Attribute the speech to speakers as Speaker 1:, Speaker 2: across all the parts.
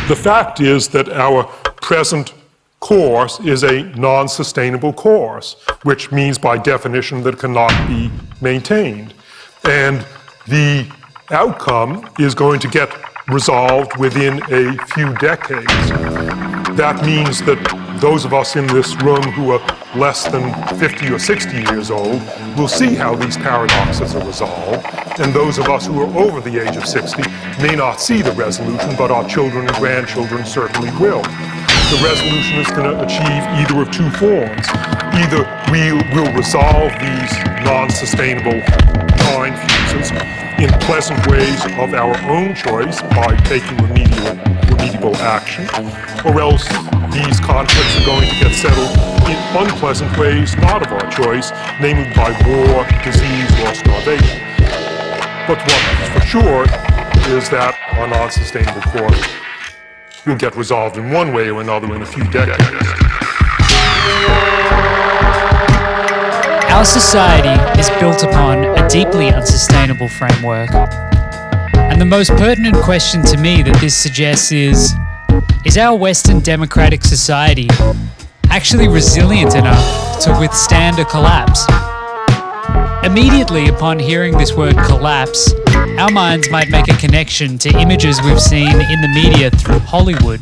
Speaker 1: The fact is that our present course is a non-sustainable course, which means by definition that it cannot be maintained. And the outcome is going to get resolved within a few decades. That means that those of us in this room who are less than 50 or 60 years old will see how these paradoxes are resolved, and those of us who are over the age of 60 may not see the resolution, but our children and grandchildren certainly will. The resolution is going to achieve either of two forms. Either we will resolve these non-sustainable time fuses in pleasant ways of our own choice by taking remedial action, or else these conflicts are going to get settled in unpleasant ways not of our choice, namely by war, disease, or starvation. But what's for sure is that our non-sustainable course will get resolved in one way or another in a few decades.
Speaker 2: Our society is built upon a deeply unsustainable framework. And the most pertinent question to me that this suggests is our Western democratic society actually resilient enough to withstand a collapse? Immediately upon hearing this word collapse, our minds might make a connection to images we've seen in the media through Hollywood,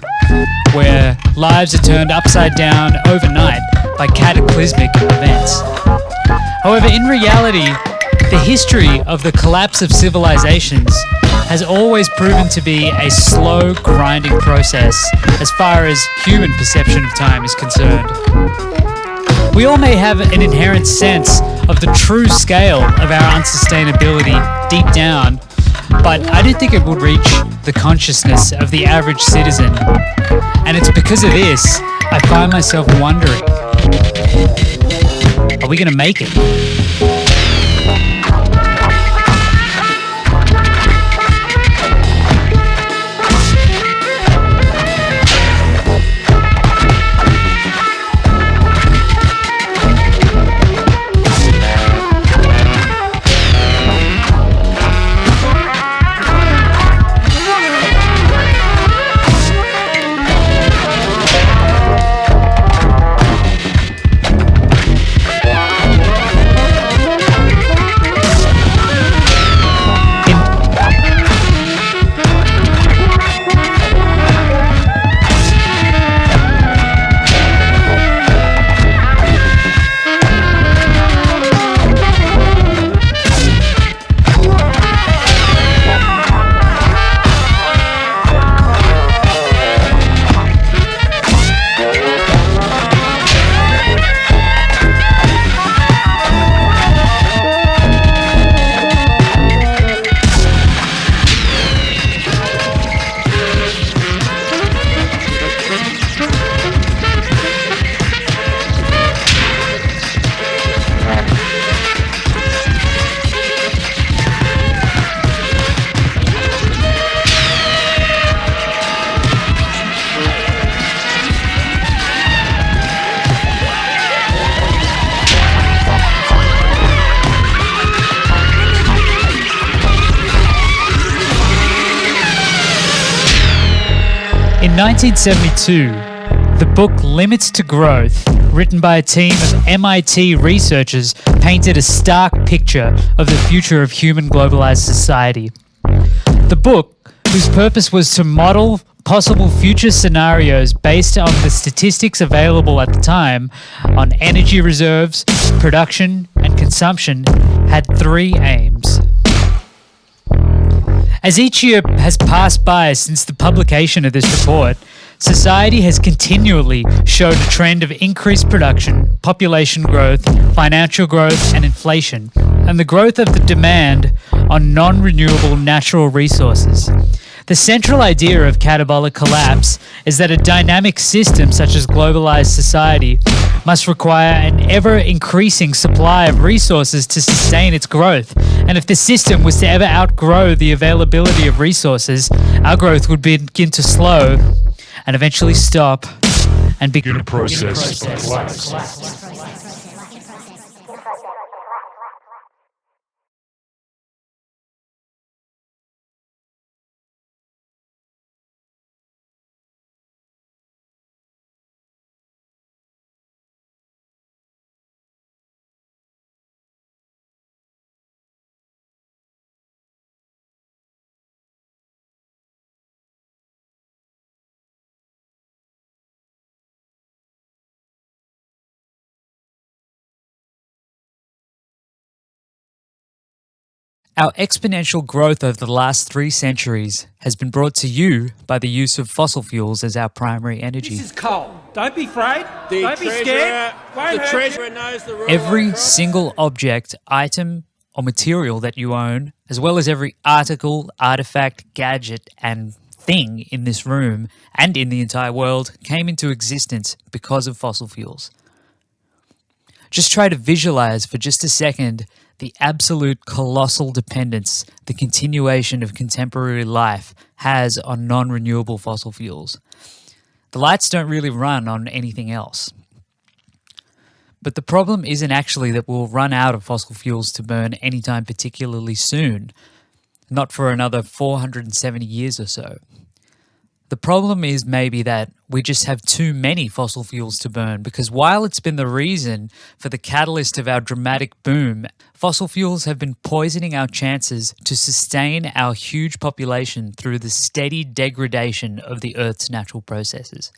Speaker 2: where lives are turned upside down overnight by cataclysmic events. However, in reality, the history of the collapse of civilizations has always proven to be a slow, grinding process as far as human perception of time is concerned. We all may have an inherent sense of the true scale of our unsustainability deep down, but I don't think it would reach the consciousness of the average citizen. And it's because of this I find myself wondering, are we going to make it? In 1972, the book Limits to Growth, written by a team of MIT researchers, painted a stark picture of the future of human globalized society. The book, whose purpose was to model possible future scenarios based on the statistics available at the time on energy reserves, production, and consumption, had three aims. As each year has passed by since the publication of this report, society has continually showed a trend of increased production, population growth, financial growth, and inflation, and the growth of the demand on non-renewable natural resources. The central idea of catabolic collapse is that a dynamic system such as globalized society must require an ever-increasing supply of resources to sustain its growth. And if the system was to ever outgrow the availability of resources, our growth would begin to slow and eventually stop and begin a process of collapse. Our exponential growth over the last 3 centuries has been brought to you by the use of fossil fuels as our primary energy.
Speaker 3: This is coal. Don't be afraid. Don't be scared.
Speaker 4: The treasurer knows the rules.
Speaker 2: Every single object, item, or material that you own, as well as every article, artifact, gadget, and thing in this room and in the entire world came into existence because of fossil fuels. Just try to visualize for just a second the absolute colossal dependence the continuation of contemporary life has on non-renewable fossil fuels. The lights don't really run on anything else. But the problem isn't actually that we'll run out of fossil fuels to burn anytime particularly soon, not for another 470 years or so. The problem is maybe that we just have too many fossil fuels to burn, because while it's been the reason for the catalyst of our dramatic boom, fossil fuels have been poisoning our chances to sustain our huge population through the steady degradation of the Earth's natural processes.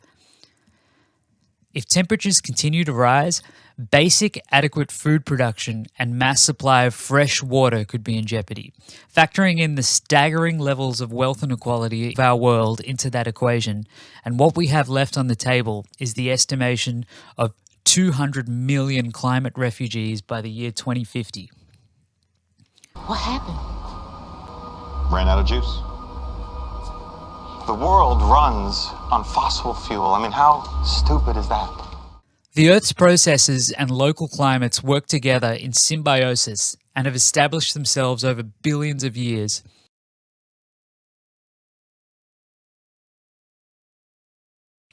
Speaker 2: If temperatures continue to rise, basic adequate food production and mass supply of fresh water could be in jeopardy. Factoring in the staggering levels of wealth inequality of our world into that equation, and what we have left on the table is the estimation of 200 million climate refugees by the year 2050.
Speaker 5: What happened?
Speaker 6: Ran out of juice. The world runs on fossil fuel. I mean, how stupid is that?
Speaker 2: The Earth's processes and local climates work together in symbiosis and have established themselves over billions of years.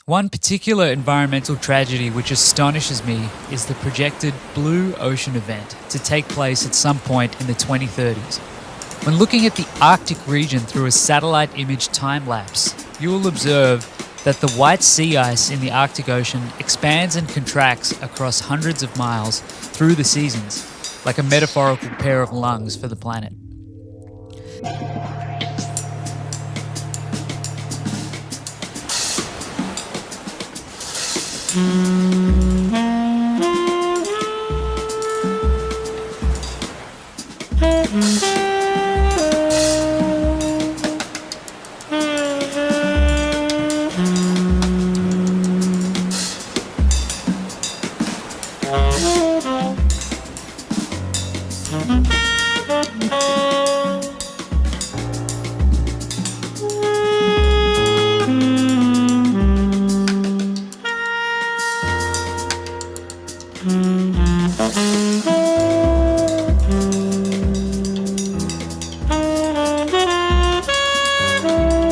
Speaker 2: One particular environmental tragedy which astonishes me is the projected blue ocean event to take place at some point in the 2030s. When looking at the Arctic region through a satellite image time-lapse, you will observe that the white sea ice in the Arctic Ocean expands and contracts across hundreds of miles through the seasons, like a metaphorical pair of lungs for the planet.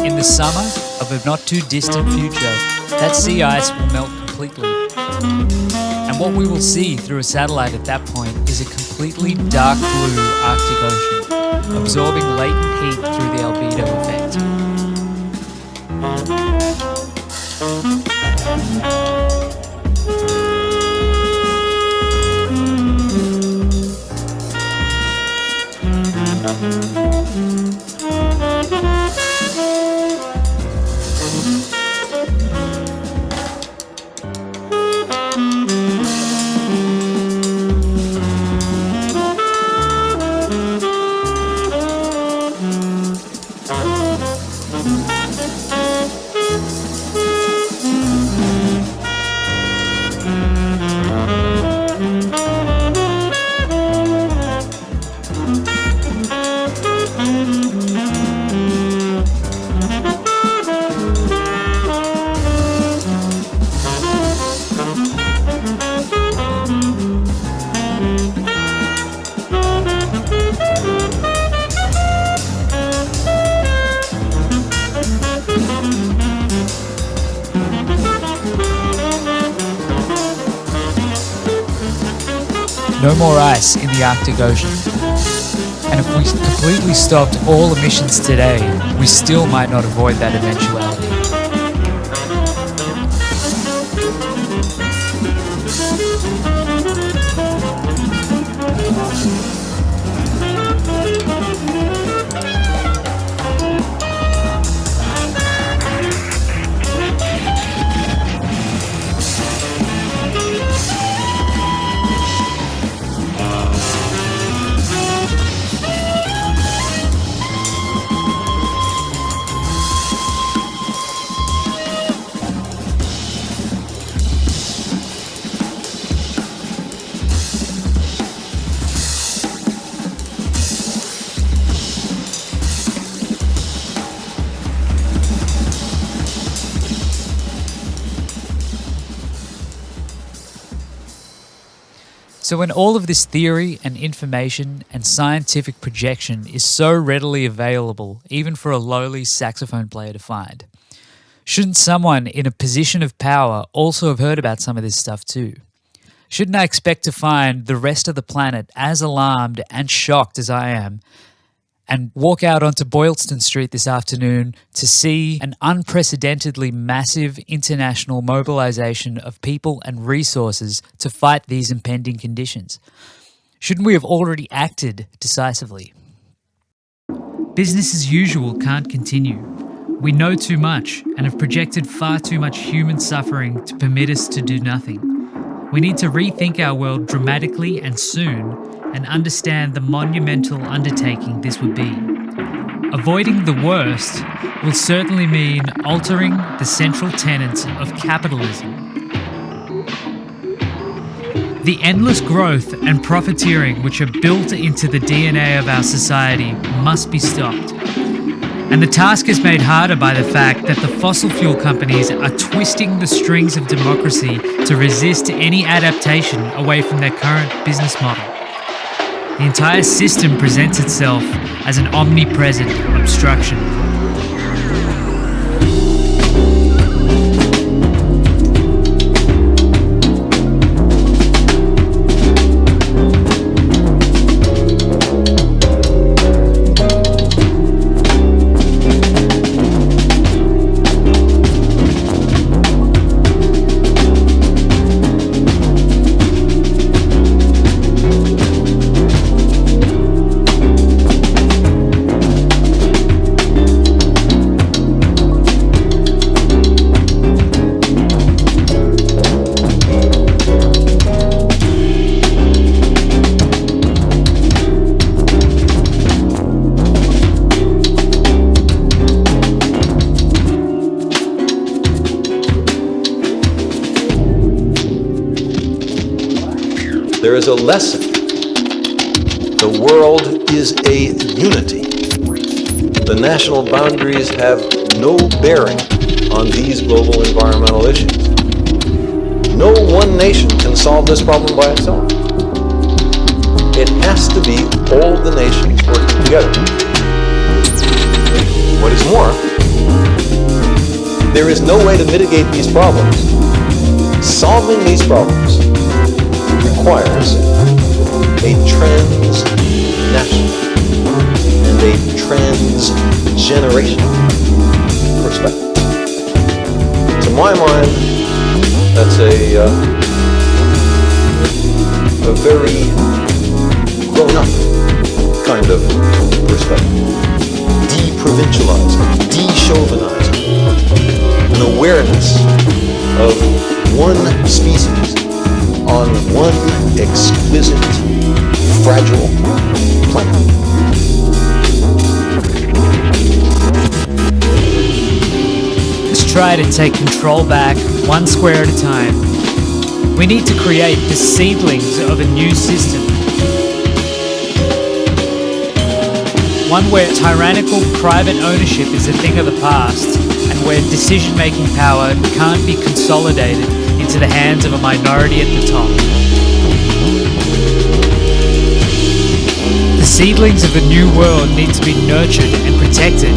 Speaker 2: In the summer of a not too distant future, that sea ice will melt completely. And what we will see through a satellite at that point is a completely dark blue Arctic Ocean, absorbing latent heat through the albedo effect. No more ice in the Arctic Ocean. And if we completely stopped all emissions today, we still might not avoid that eventuality. So when all of this theory and information and scientific projection is so readily available, even for a lowly saxophone player to find, shouldn't someone in a position of power also have heard about some of this stuff too? Shouldn't I expect to find the rest of the planet as alarmed and shocked as I am, and walk out onto Boylston Street this afternoon to see an unprecedentedly massive international mobilization of people and resources to fight these impending conditions? Shouldn't we have already acted decisively? Business as usual can't continue. We know too much and have projected far too much human suffering to permit us to do nothing. We need to rethink our world dramatically and soon, and understand the monumental undertaking this would be. Avoiding the worst will certainly mean altering the central tenets of capitalism. The endless growth and profiteering which are built into the DNA of our society must be stopped. And the task is made harder by the fact that the fossil fuel companies are twisting the strings of democracy to resist any adaptation away from their current business model. The entire system presents itself as an omnipresent obstruction.
Speaker 7: There is a lesson. The world is a unity. The national boundaries have no bearing on these global environmental issues. No one nation can solve this problem by itself. It has to be all the nations working together. What is more, there is no way to mitigate these problems. Solving these problems requires a transnational and a transgenerational perspective. To my mind, that's a very grown-up kind of perspective. De-provincializing, de-chauvinizing, an awareness of one species on one exquisite, fragile planet.
Speaker 2: Let's try to take control back, one square at a time. We need to create the seedlings of a new system. One where tyrannical private ownership is a thing of the past, and where decision-making power can't be consolidated into the hands of a minority at the top. The seedlings of a new world need to be nurtured and protected.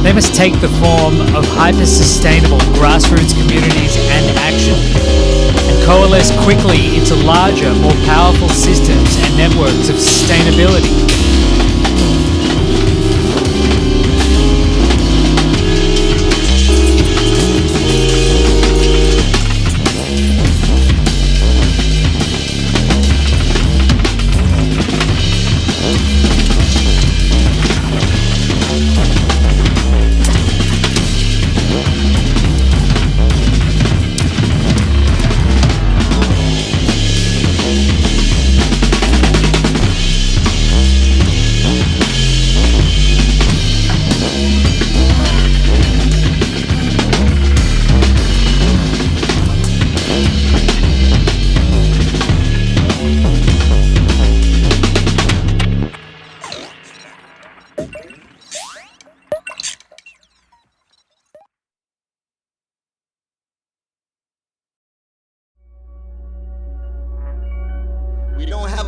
Speaker 2: They must take the form of hyper-sustainable grassroots communities and action, and coalesce quickly into larger, more powerful systems and networks of sustainability.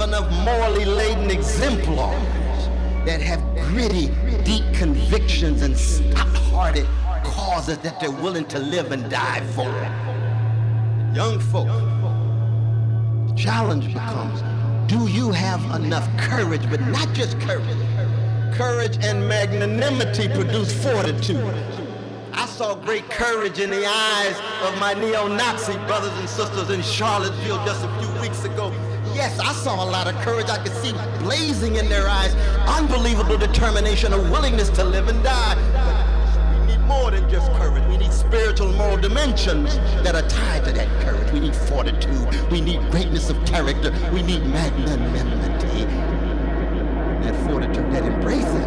Speaker 8: enough morally laden exemplars that have gritty, deep convictions and stout-hearted causes that they're willing to live and die for. Young folk, the challenge becomes, do you have enough courage, but not just courage. Courage and magnanimity produce fortitude. I saw great courage in the eyes of my neo-Nazi brothers and sisters in Charlottesville just a few weeks ago. Yes, I saw a lot of courage. I could see blazing in their eyes, unbelievable determination, a willingness to live and die. But we need more than just courage. We need spiritual and moral dimensions that are tied to that courage. We need fortitude. We need greatness of character. We need magnanimity. That fortitude that embraces